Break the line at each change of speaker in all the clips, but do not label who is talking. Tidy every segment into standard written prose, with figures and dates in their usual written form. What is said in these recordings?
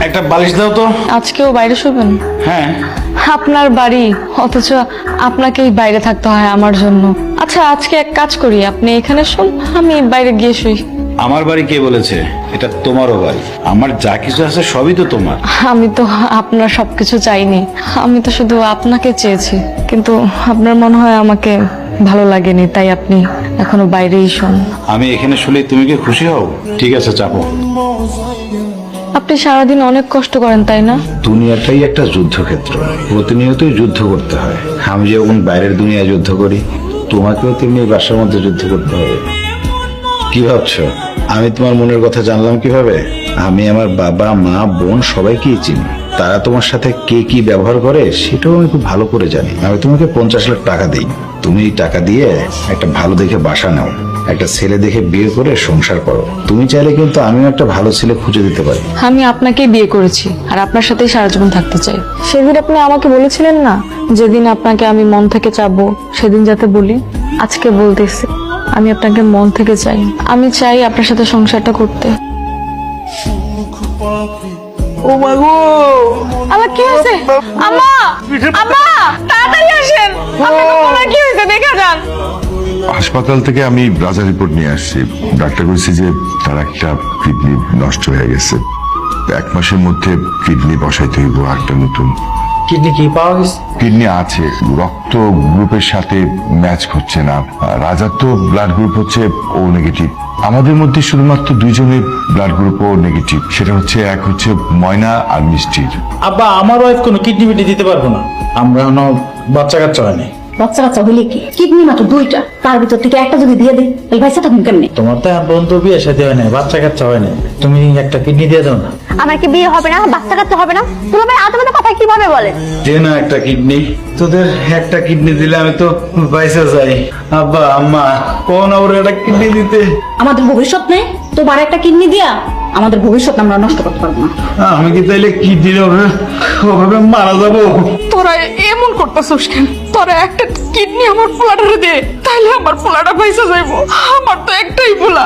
একটা বালিশ দাও তো।
আজকেও বাইরে শুবেন?
হ্যাঁ।
আপনার বাড়ি, অথচ আপনাকেই বাইরে থাকতে হয় আমার জন্য। আচ্ছা, আজকে এক কাজ করি, আপনি এখানে শুন, আমি বাইরে গিয়ে শুই।
আমার বাড়ি কে বলেছে? এটা তোমারও বাড়ি। আমার যা কিছু আছে সবই তো তোমার।
আমি তো আপনার সবকিছু চাইনি, আমি তো শুধু আপনাকে চেয়েছি, কিন্তু আপনার মনে হয় আমাকে ভালো লাগেনি, তাই আপনি এখনো বাইরেই শুন।
আমি এখানে শুলে তুমি কি খুশি হও? ঠিক আছে, চাপো।
আপনি সারাদিন অনেক কষ্ট করেন, তাই না?
দুনিয়াটাই একটা যুদ্ধক্ষেত্র, প্রতিনিয়তই যুদ্ধ করতে হয়। আমি যেমন বাইরের দুনিয়ায় যুদ্ধ করি, তোমাকেও তেমনি বাসার মধ্যে যুদ্ধ করতে হবে। কি ভাবছো আমি তোমার মনের কথা জানলাম কিভাবে? আমি আমার বাবা, মা, বোন সবাইকেই চিনি। তারা তোমার সাথে কে কি ব্যবহার করে সেটাও আমি খুব ভালো করে জানি। আমি তোমাকে 50 লাখ টাকা দিই, তুমি এই টাকা দিয়ে একটা ভালো দেখে বাসা নাও, একটা ছেলে দেখে বিয়ে করে সংসার করো। তুমি চাইলে কিন্তু আমিও একটা ভালো ছেলে খুঁজে দিতে পারি।
আমি আপনাকেই বিয়ে করেছি আর আপনার সাথেই সারা জীবন থাকতে চাই। সেদিন আপনি আমাকে বলেছিলেন না, যেদিন আপনাকে আমি মন থেকে চাবো সেদিন যাতে বলি, আজকে বলতেছি আমি আপনাকে মন থেকে চাই। আমি চাই আপনার সাথে সংসারটা করতে।
ও মা গো,
আমার কি হয়েছে? আম্মা, আম্মা, তাড়াতাড়ি আসেন, আপনার কি হয়েছে দেখা যান।
হাসপাতাল থেকে আমি রাজার রিপোর্ট নিয়ে আসছি। ডাক্তার বলছে যে তার একটা কিডনি নষ্ট হয়ে গেছে, 1 মাসের মধ্যে কিডনি বসাইতে হইব একটা নতুন।
কিডনি কি পাওয়া গেছে?
কিডনি আছে, রক্ত গ্রুপের সাথে ম্যাচ হচ্ছে না। রাজার তো ব্লাড গ্রুপ হচ্ছে ও নেগেটিভ। আমাদের মধ্যে শুধুমাত্র 2 জনের ব্লাড গ্রুপ ও নেগেটিভ, সেটা হচ্ছে এক হচ্ছে ময়না আর মিষ্টির।
আব্বা, আমার ওয়াইফ কোনো কিডনি বিডনি দিতে পারবো না, আমরা বাচ্চা কাচ্চা হয়নি।
বাচ্চা কাচ্চা হইলে কি, কিডনি মাত্র 2টা, তার ভিতর থেকে একটা যদি দিয়ে দিই তাহলে ভাইসা থাকুন কেমনে?
তোমার তো এখন পর্যন্ত বিয়ে সাথে হয় না, বাচ্চা কাচ্চা হয় না, তুমি একটা কিডনি দিয়ে দাও না।
আমার কি বিয়ে হবে না, বাচ্চা কাচ্চা হবে না? তোমরা ভাই আদমে কথা কিভাবে বলে?
দে না একটা কিডনি, তোদের একটা কিডনি দিলে আমি তো বাইসা যাই। আব্বা, আম্মা, কোন ওর একটা কিডনি দিতে?
আমাদের ভবিষ্যৎ নেই, তোমার একটা কিডনি দিয়া আমাদের ভবিষ্যৎ আমরা নষ্ট করতে পারবো না।
আমি কি তাইলে কিডনি ওভাবে মারা যাবো?
তোরা এমন করতেছিস কেন? তোরা একটা কিডনি আমার পোলাটারে দে, তাইলে আমার পোলাটা পয়সা যাইবো। আমার তো একটাই পোলা,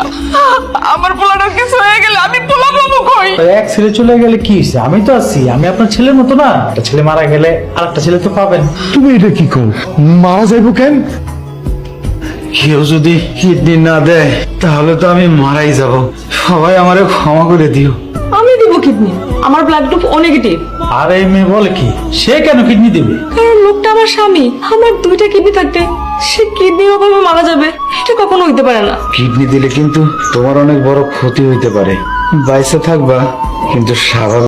আমার পোলাটার কিছু হয়ে গেলে আমি পোলা পাবো কই?
এক ছেলে চলে গেলে কি হয়েছে? আমি তো আছি, আমি আপনার ছেলের মতো না? একটা ছেলে মারা গেলে আর একটা ছেলে তো পাবেন।
তুমি এটা কি কর, মারা যাইবো কেন?
কেউ যদি কিডনি না দেয় তাহলে তো আমি মারাই যাব। সবাই আমারে ক্ষমা করে দিও।
আমি দিব কিডনি, আমার ব্লাড গ্রুপ ও নেগেটিভ।
আর এই মেয়ে বলে কি, সে কেন কিডনি দিবে?
কারণ লোকটা আমার স্বামী, আমার 2টা কিডনি থাকতে সে কিডনি ওভাবে মারা যাবে, এটা কখনো হইতে পারে না।
কিডনি দিলে কিন্তু তোমার অনেক বড় ক্ষতি হইতে পারে। বাইসে থাকবা কিন্তু স্বাভাবিক